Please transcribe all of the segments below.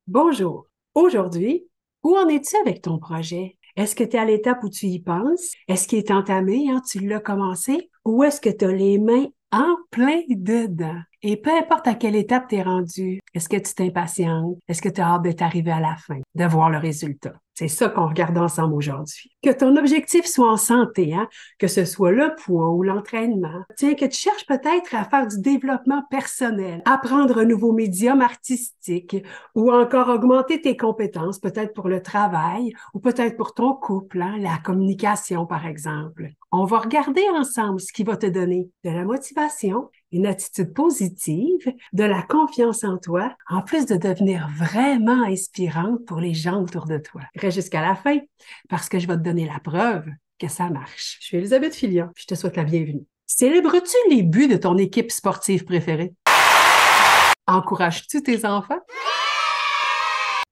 Bonjour. Aujourd'hui, où en es-tu avec ton projet? Est-ce que tu es à l'étape où tu y penses? Est-ce qu'il est entamé, hein, tu l'as commencé? Ou est-ce que tu as les mains en plein dedans? Et peu importe à quelle étape tu es rendu, est-ce que tu t'impatientes? Est-ce que tu as hâte de t'arriver à la fin, de voir le résultat? C'est ça qu'on regarde ensemble aujourd'hui. Que ton objectif soit en santé, hein, que ce soit le poids ou l'entraînement. Tiens, que tu cherches peut-être à faire du développement personnel, apprendre un nouveau médium artistique ou encore augmenter tes compétences, peut-être pour le travail ou peut-être pour ton couple, hein, la communication par exemple. On va regarder ensemble ce qui va te donner de la motivation, une attitude positive, de la confiance en toi, en plus de devenir vraiment inspirante pour les gens autour de toi. Reste jusqu'à la fin parce que je vais te donner la preuve que ça marche. Je suis Elisabeth Filion, je te souhaite la bienvenue. Célèbres-tu les buts de ton équipe sportive préférée? Encourages-tu tes enfants?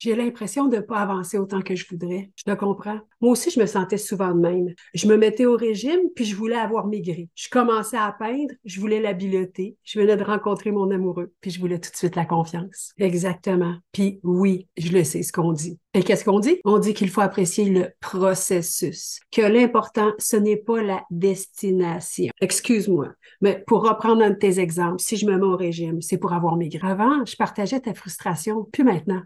J'ai l'impression de ne pas avancer autant que je voudrais. Je le comprends. Moi aussi, je me sentais souvent de même. Je me mettais au régime, puis je voulais avoir maigri. Je commençais à peindre, je voulais l'habileté. Je venais de rencontrer mon amoureux, puis je voulais tout de suite la confiance. Exactement. Puis oui, je le sais, ce qu'on dit. Et qu'est-ce qu'on dit? On dit qu'il faut apprécier le processus, que l'important, ce n'est pas la destination. Excuse-moi, mais pour reprendre un de tes exemples, si je me mets au régime, c'est pour avoir maigri. Avant, je partageais ta frustration, puis maintenant,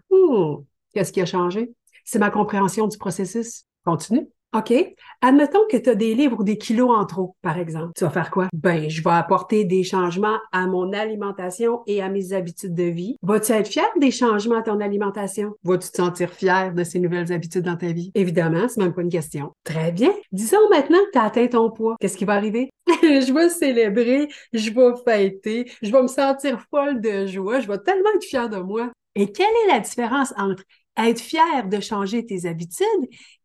qu'est-ce qui a changé? C'est ma compréhension du processus. Continue. OK. Admettons que tu as des livres ou des kilos en trop, par exemple. Tu vas faire quoi? Ben, je vais apporter des changements à mon alimentation et à mes habitudes de vie. Vas-tu être fier des changements à ton alimentation? Vas-tu te sentir fier de ces nouvelles habitudes dans ta vie? Évidemment, c'est même pas une question. Très bien. Disons maintenant que tu as atteint ton poids. Qu'est-ce qui va arriver? Je vais célébrer, je vais fêter, je vais me sentir folle de joie, je vais tellement être fière de moi. Et quelle est la différence entre être fier de changer tes habitudes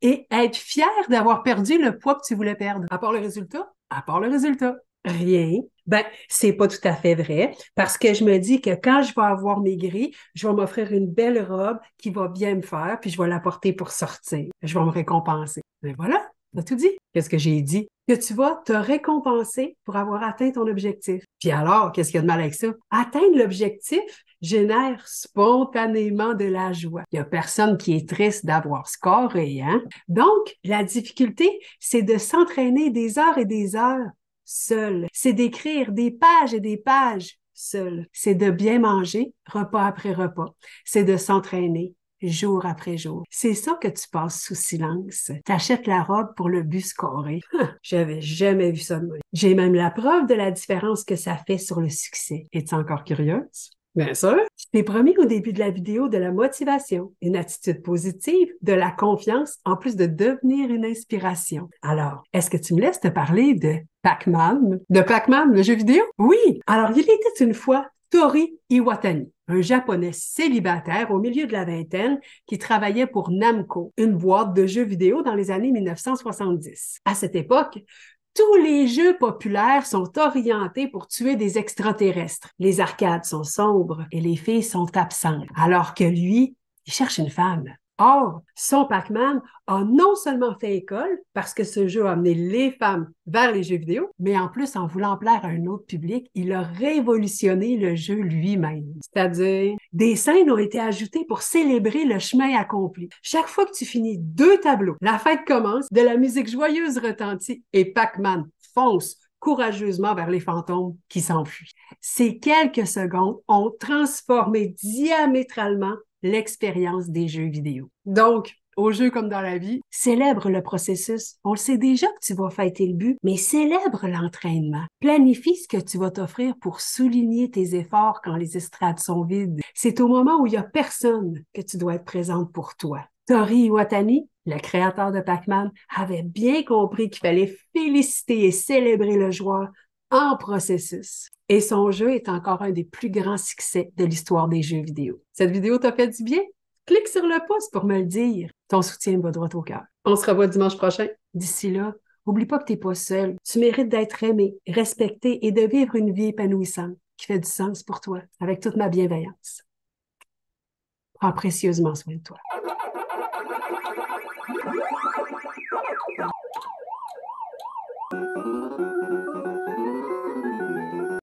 et être fier d'avoir perdu le poids que tu voulais perdre? À part le résultat? À part le résultat. Rien. Ben, c'est pas tout à fait vrai parce que je me dis que quand je vais avoir maigri, je vais m'offrir une belle robe qui va bien me faire puis je vais la porter pour sortir. Je vais me récompenser. Mais voilà, t'as tout dit. Qu'est-ce que j'ai dit? Que tu vas te récompenser pour avoir atteint ton objectif. Puis alors, qu'est-ce qu'il y a de mal avec ça? Atteindre l'objectif génère spontanément de la joie. Il n'y a personne qui est triste d'avoir scoré, hein? Donc, la difficulté, c'est de s'entraîner des heures et des heures seul. C'est d'écrire des pages et des pages seul. C'est de bien manger repas après repas. C'est de s'entraîner jour après jour. C'est ça que tu passes sous silence. T'achètes la robe pour le but scoré. J'avais jamais vu ça de moi. J'ai même la preuve de la différence que ça fait sur le succès. Es-tu encore curieuse? Bien sûr. Je t'ai promis au début de la vidéo de la motivation, une attitude positive, de la confiance, en plus de devenir une inspiration. Alors, est-ce que tu me laisses te parler de Pac-Man? De Pac-Man, le jeu vidéo? Oui! Alors, il était une fois Tori Iwatani, un Japonais célibataire au milieu de la vingtaine qui travaillait pour Namco, une boîte de jeux vidéo dans les années 1970. À cette époque, tous les jeux populaires sont orientés pour tuer des extraterrestres. Les arcades sont sombres et les filles sont absentes. Alors que lui, il cherche une femme. Or, son Pac-Man a non seulement fait école, parce que ce jeu a amené les femmes vers les jeux vidéo, mais en plus, en voulant plaire à un autre public, il a révolutionné le jeu lui-même. C'est-à-dire, des scènes ont été ajoutées pour célébrer le chemin accompli. Chaque fois que tu finis 2 tableaux, la fête commence, de la musique joyeuse retentit et Pac-Man fonce courageusement vers les fantômes qui s'enfuient. Ces quelques secondes ont transformé diamétralement l'expérience des jeux vidéo. Donc, au jeu comme dans la vie, célèbre le processus. On le sait déjà que tu vas fêter le but, mais célèbre l'entraînement. Planifie ce que tu vas t'offrir pour souligner tes efforts quand les estrades sont vides. C'est au moment où il n'y a personne que tu dois être présente pour toi. Tori Iwatani, le créateur de Pac-Man, avait bien compris qu'il fallait féliciter et célébrer le joueur en processus. Et son jeu est encore un des plus grands succès de l'histoire des jeux vidéo. Cette vidéo t'a fait du bien? Clique sur le pouce pour me le dire. Ton soutien me va droit au cœur. On se revoit dimanche prochain. D'ici là, n'oublie pas que tu n'es pas seul. Tu mérites d'être aimé, respecté et de vivre une vie épanouissante qui fait du sens pour toi, avec toute ma bienveillance. Prends précieusement soin de toi.